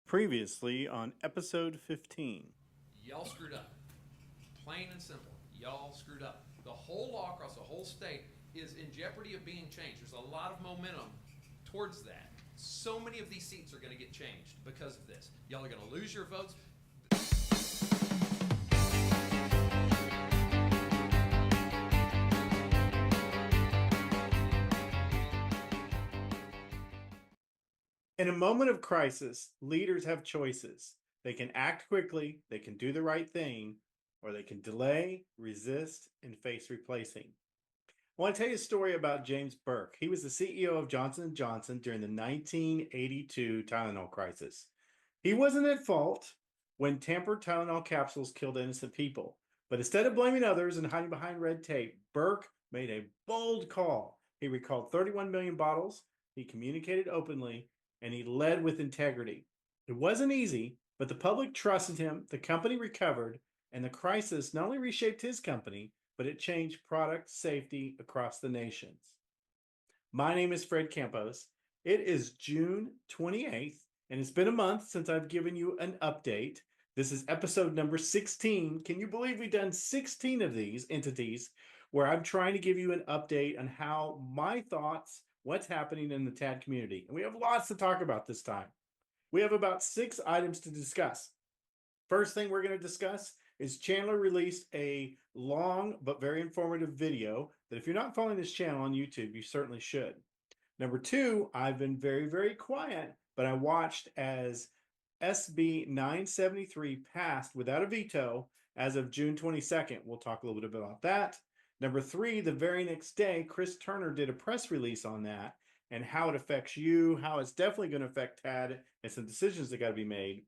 Previously on episode 15. Y'all screwed up. Plain and simple. Y'all screwed up. The whole law across the whole state is in jeopardy of being changed. There's a lot of momentum towards that. So many of these seats are going to get changed because of this. Y'all are going to lose your votes. In a moment of crisis, leaders have choices. They can act quickly, they can do the right thing, or they can delay, resist, and face replacing. I want to tell you a story about James Burke. He was the CEO of Johnson & Johnson during the 1982 Tylenol crisis. He wasn't at fault when tampered Tylenol capsules killed innocent people. But instead of blaming others and hiding behind red tape, Burke made a bold call. He recalled 31 million bottles, he communicated openly, and he led with integrity. It wasn't easy, but the public trusted him, the company recovered, and the crisis not only reshaped his company, but it changed product safety across the nations. My name is Fred Campos. It is June 28th, and it's been a month since I've given you an update. This is episode number 16. Can you believe we've done 16 of these entities where I'm trying to give you an update on how my thoughts, what's happening in the TAD community. And we have lots to talk about this time. We have about 6 items to discuss. First thing we're going to discuss is Chandler released a long but very informative video that if you're not following this channel on YouTube, you certainly should. Number 2, I've been very, very quiet, but I watched as SB 973 passed without a veto as of June 22nd. We'll talk a little bit about that. Number 3, the very next day, Chris Turner did a press release on that and how it affects you, how it's definitely going to affect TAD, and some decisions that got to be made.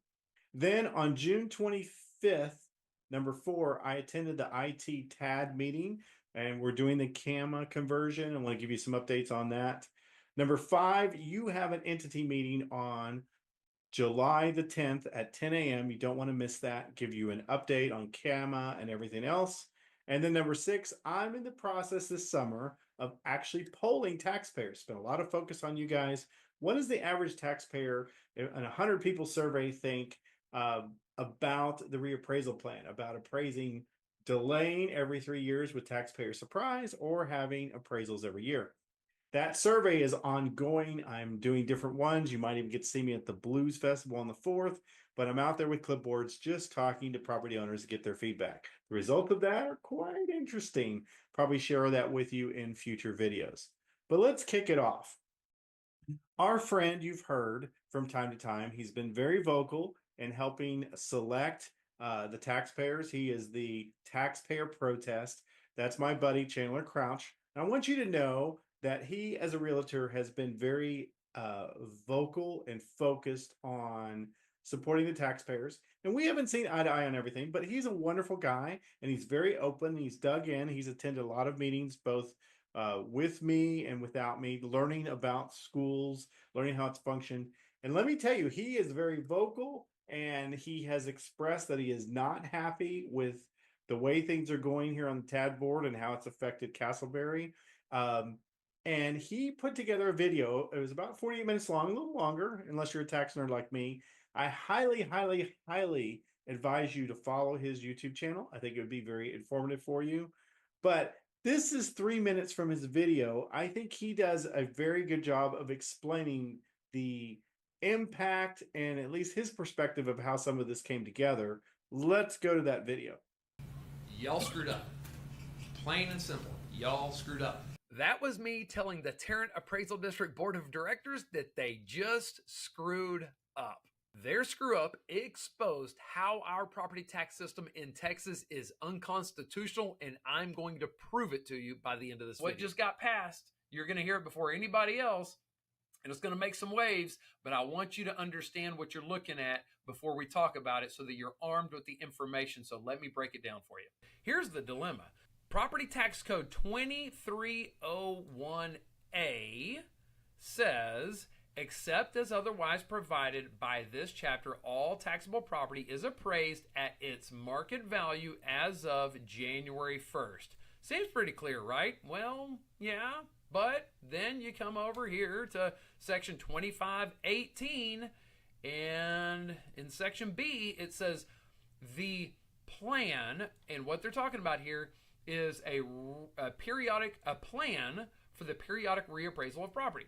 Then on June 25th, number 4, I attended the IT TAD meeting, and we're doing the CAMA conversion. I want to give you some updates on that. Number 5, you have an entity meeting on July the 10th at 10 a.m. You don't want to miss that. Give you an update on CAMA and everything else. And then number 6, I'm in the process this summer of actually polling taxpayers. Spent a lot of focus on you guys. What does the average taxpayer in a 100 people survey think about the reappraisal plan, about appraising, delaying every 3 years with taxpayer surprise, or having appraisals every year? That survey is ongoing. I'm doing different ones. You might even get to see me at the Blues Festival on the 4th, but I'm out there with clipboards just talking to property owners to get their feedback. The results of that are quite interesting. Probably share that with you in future videos. But let's kick it off. Our friend you've heard from time to time, he's been very vocal in helping select the taxpayers. He is the taxpayer protest. That's my buddy, Chandler Crouch. And I want you to know that he, as a realtor, has been very vocal and focused on supporting the taxpayers. And we haven't seen eye to eye on everything, but he's a wonderful guy, and he's very open. He's dug in. He's attended a lot of meetings, both with me and without me, learning about schools, learning how it's functioned. And let me tell you, he is very vocal, and he has expressed that he is not happy with the way things are going here on the TAD board and how it's affected Castleberry. And he put together a video. It was about 48 minutes long, a little longer, unless you're a tax nerd like me. I highly, highly, highly advise you to follow his YouTube channel. I think it would be very informative for you. But this is 3 minutes from his video. I think he does a very good job of explaining the impact and at least his perspective of how some of this came together. Let's go to that video. Y'all screwed up. Plain and simple. Y'all screwed up. That was me telling the Tarrant Appraisal District Board of Directors that they just screwed up. Their screw up exposed how our property tax system in Texas is unconstitutional, and I'm going to prove it to you by the end of this video. What just got passed, you're going to hear it before anybody else, and it's going to make some waves, but I want you to understand what you're looking at before we talk about it so that you're armed with the information. So let me break it down for you. Here's the dilemma. Property Tax Code 2301A says, except as otherwise provided by this chapter, all taxable property is appraised at its market value as of January 1st. Seems pretty clear, right? Well, yeah, but then you come over here to section 2518 And in section B, it says the plan, and what they're talking about here is a plan for the periodic reappraisal of property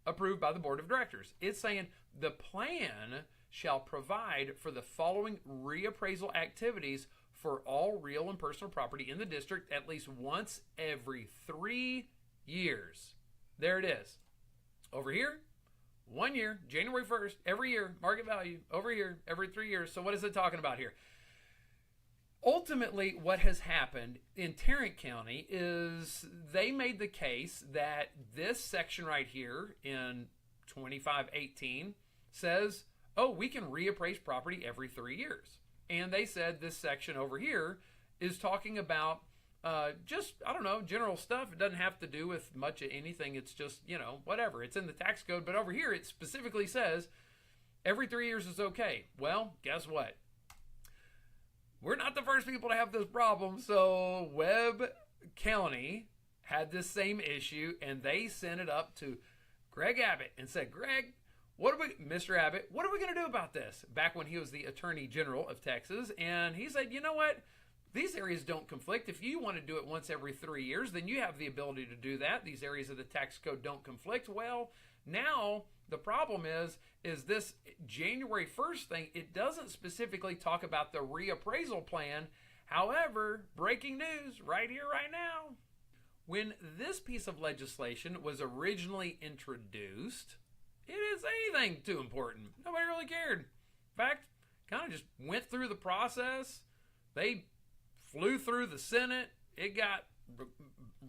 approved by the board of directors. It's saying the plan shall provide for the following reappraisal activities for all real and personal property in the district at least once every 3 years. There it is. Over here, 1 year, January 1st, every year, market value. Over here, every 3 years. So what is it talking about here? Ultimately, what has happened in Tarrant County is they made the case that this section right here in 2518 says, oh, we can reappraise property every 3 years. And they said this section over here is talking about just, I don't know, general stuff. It doesn't have to do with much of anything. It's just, whatever. It's in the tax code. But over here, it specifically says every 3 years is okay. Well, guess what? We're not the first people to have this problem. So Webb County had this same issue, and they sent it up to Greg Abbott and said, Greg, Mr. Abbott, what are we going to do about this? Back when he was the Attorney General of Texas. And he said, you know what? These areas don't conflict. If you want to do it once every 3 years, then you have the ability to do that. These areas of the tax code don't conflict. Well, now the problem is this January 1st thing, it doesn't specifically talk about the reappraisal plan. However, breaking news right here, right now. When this piece of legislation was originally introduced, it is anything too important. Nobody really cared. In fact, kind of just went through the process. They flew through the Senate. It got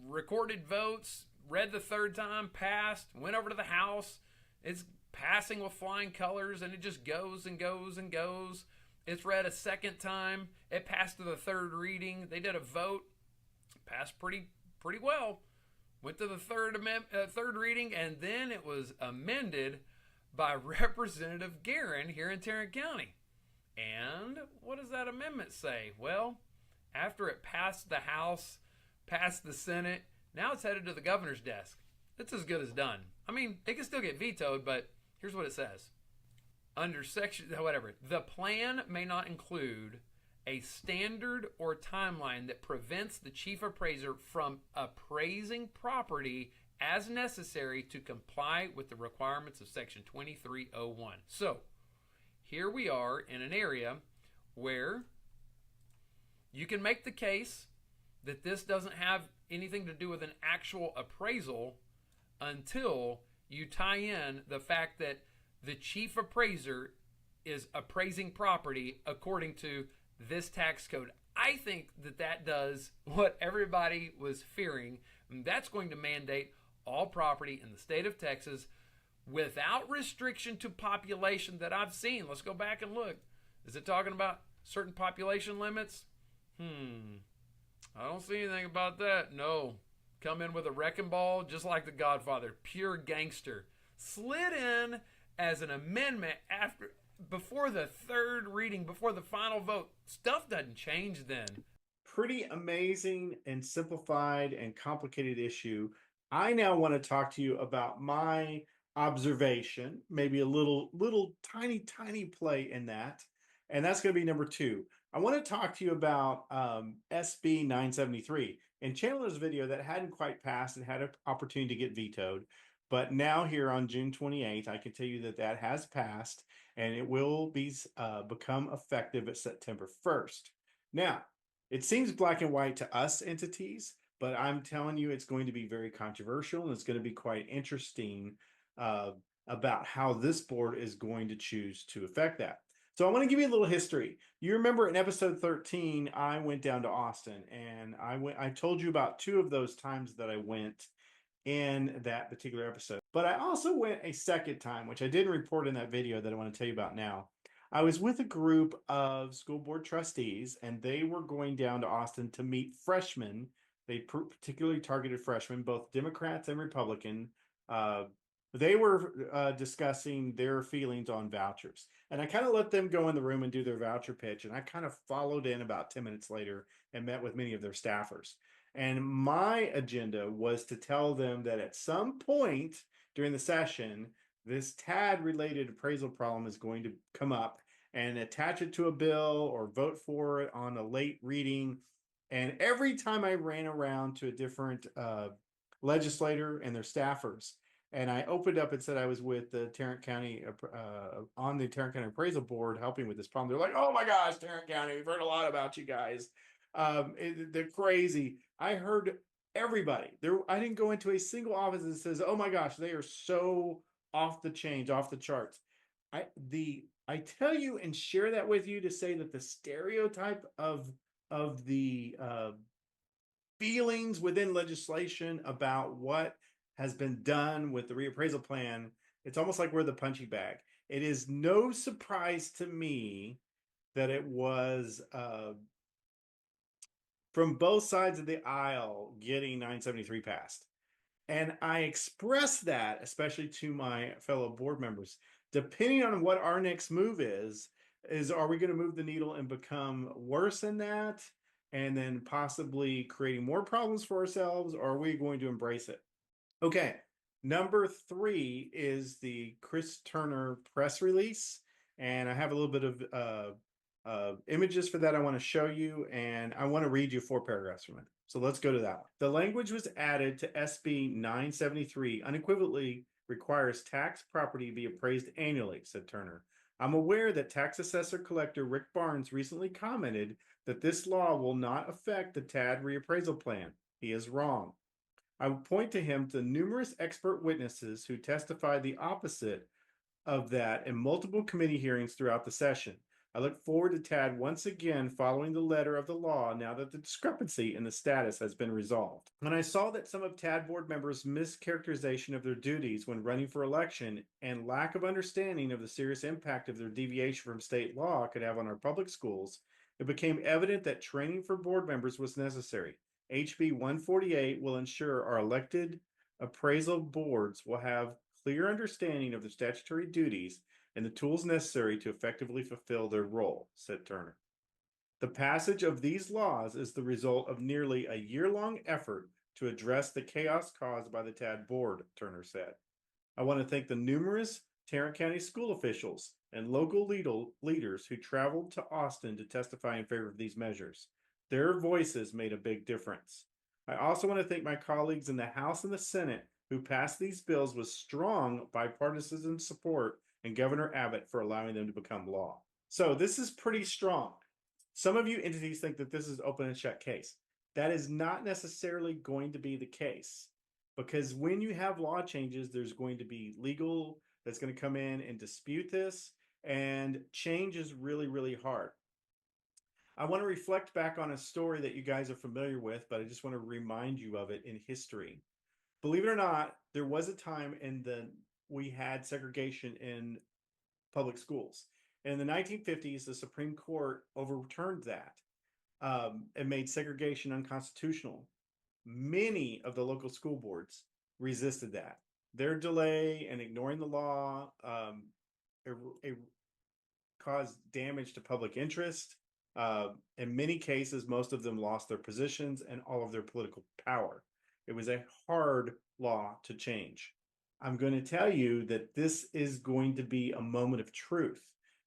recorded votes, read the third time, passed, went over to the House. It's passing with flying colors, and it just goes and goes and goes. It's read a second time. It passed to the third reading. They did a vote. Passed pretty well. Went to the third reading, and then it was amended by Representative Guerin here in Tarrant County. And what does that amendment say? Well, after it passed the House, passed the Senate, now it's headed to the governor's desk. It's as good as done. I mean, it can still get vetoed, but here's what it says. Under section, whatever, the plan may not include a standard or timeline that prevents the chief appraiser from appraising property as necessary to comply with the requirements of section 2301. So, here we are in an area where you can make the case that this doesn't have anything to do with an actual appraisal until you tie in the fact that the chief appraiser is appraising property according to this tax code. I think that does what everybody was fearing, and that's going to mandate all property in the state of Texas without restriction to population that I've seen. Let's go back and look. Is it talking about certain population limits? I don't see anything about that. No. Come in with a wrecking ball, just like The Godfather. Pure gangster. Slid in as an amendment before the third reading, before the final vote. Stuff doesn't change then. Pretty amazing and simplified and complicated issue. I now want to talk to you about my observation, maybe a little tiny play in that. And that's going to be number 2. I want to talk to you about SB 973. In Chandler's video, that hadn't quite passed and had an opportunity to get vetoed. But now here on June 28th, I can tell you that has passed, and it will become effective at September 1st. Now, it seems black and white to us entities, but I'm telling you it's going to be very controversial, and it's going to be quite interesting about how this board is going to choose to affect that. So I want to give you a little history. You remember in episode 13, I went down to Austin, and I told you about 2 of those times that I went in that particular episode. But I also went a second time, which I didn't report in that video that I want to tell you about now. I was with a group of school board trustees, and they were going down to Austin to meet freshmen. They particularly targeted freshmen, both Democrats and Republican. They were discussing their feelings on vouchers. And I kind of let them go in the room and do their voucher pitch. And I kind of followed in about 10 minutes later and met with many of their staffers. And my agenda was to tell them that at some point during the session, this TAD related appraisal problem is going to come up, and attach it to a bill or vote for it on a late reading. And every time I ran around to a different legislator and their staffers, and I opened up and said I was with the Tarrant County on the Tarrant County Appraisal Board helping with this problem, they're like, "Oh my gosh, Tarrant County, we've heard a lot about you guys. They're crazy." I heard everybody there. I didn't go into a single office that says, "Oh my gosh, they are so off the change, off the charts." I tell you and share that with you to say that the stereotype of the feelings within legislation about what has been done with the reappraisal plan, it's almost like we're the punching bag. It is no surprise to me that it was from both sides of the aisle getting 973 passed. And I express that, especially to my fellow board members, depending on what our next move is are we going to move the needle and become worse than that? And then possibly creating more problems for ourselves, or are we going to embrace it? Okay. Number 3 is the Chris Turner press release. And I have a little bit of images for that I want to show you, and I want to read you 4 paragraphs from it. So let's go to that one. The language was added to SB 973 unequivocally requires tax property be appraised annually, said Turner. I'm aware that tax assessor collector Rick Barnes recently commented that this law will not affect the TAD reappraisal plan. He is wrong. I would point to him to numerous expert witnesses who testified the opposite of that in multiple committee hearings throughout the session. I look forward to TAD once again following the letter of the law now that the discrepancy in the status has been resolved. When I saw that some of TAD board members' mischaracterization of their duties when running for election and lack of understanding of the serious impact of their deviation from state law could have on our public schools, it became evident that training for board members was necessary. HB 148 will ensure our elected appraisal boards will have clear understanding of the statutory duties and the tools necessary to effectively fulfill their role, said Turner. The passage of these laws is the result of nearly a year-long effort to address the chaos caused by the TAD board, Turner said. I want to thank the numerous Tarrant County school officials and local leaders who traveled to Austin to testify in favor of these measures. Their voices made a big difference. I also want to thank my colleagues in the House and the Senate who passed these bills with strong bipartisan support, and Governor Abbott for allowing them to become law. So this is pretty strong. Some of you entities think that this is open and shut case. That is not necessarily going to be the case, because when you have law changes, there's going to be legal that's going to come in and dispute this, and change is really, really hard. I want to reflect back on a story that you guys are familiar with, but I just want to remind you of it in history. Believe it or not, there was a time we had segregation in public schools. And in the 1950s, the Supreme Court overturned that and made segregation unconstitutional. Many of the local school boards resisted that. Their delay and ignoring the law it caused damage to public interest. In many cases, most of them lost their positions and all of their political power. It was a hard law to change. I'm going to tell you that this is going to be a moment of truth.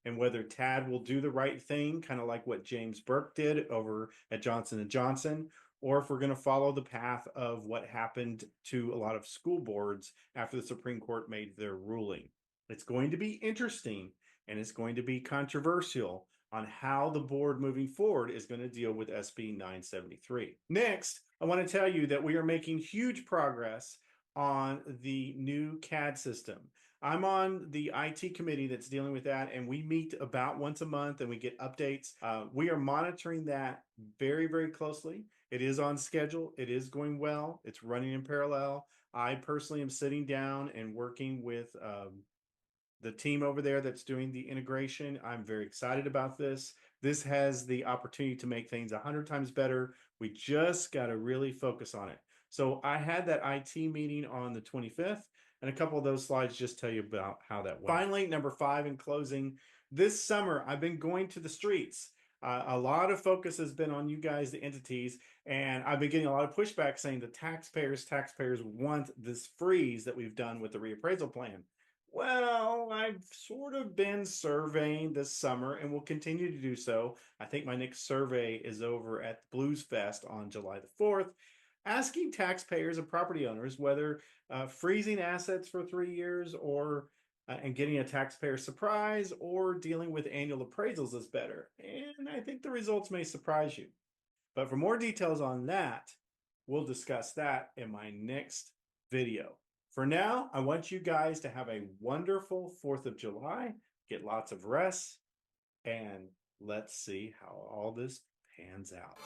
And whether TAD will do the right thing, kind of like what James Burke did over at Johnson & Johnson, or if we're going to follow the path of what happened to a lot of school boards after the Supreme Court made their ruling. It's going to be interesting and it's going to be controversial on how the board moving forward is going to deal with SB 973. Next, I want to tell you that we are making huge progress on the new CAD system. I'm on the IT committee that's dealing with that, and we meet about once a month and we get updates. We are monitoring that very, very closely. It is on schedule. It is going well. It's running in parallel. I personally am sitting down and working with the team over there that's doing the integration. I'm very excited about this. This has the opportunity to make things 100 times better. We just got to really focus on it. So I had that IT meeting on the 25th, and a couple of those slides just tell you about how that went. Finally, number 5 in closing, this summer I've been going to the streets. A lot of focus has been on you guys, the entities, and I've been getting a lot of pushback saying the taxpayers want this freeze that we've done with the reappraisal plan. Well, I've sort of been surveying this summer and will continue to do so. I think my next survey is over at the Blues Fest on July the 4th, asking taxpayers and property owners whether freezing assets for 3 years or and getting a taxpayer surprise or dealing with annual appraisals is better. And I think the results may surprise you. But for more details on that, we'll discuss that in my next video. For now, I want you guys to have a wonderful 4th of July, get lots of rest, and let's see how all this pans out.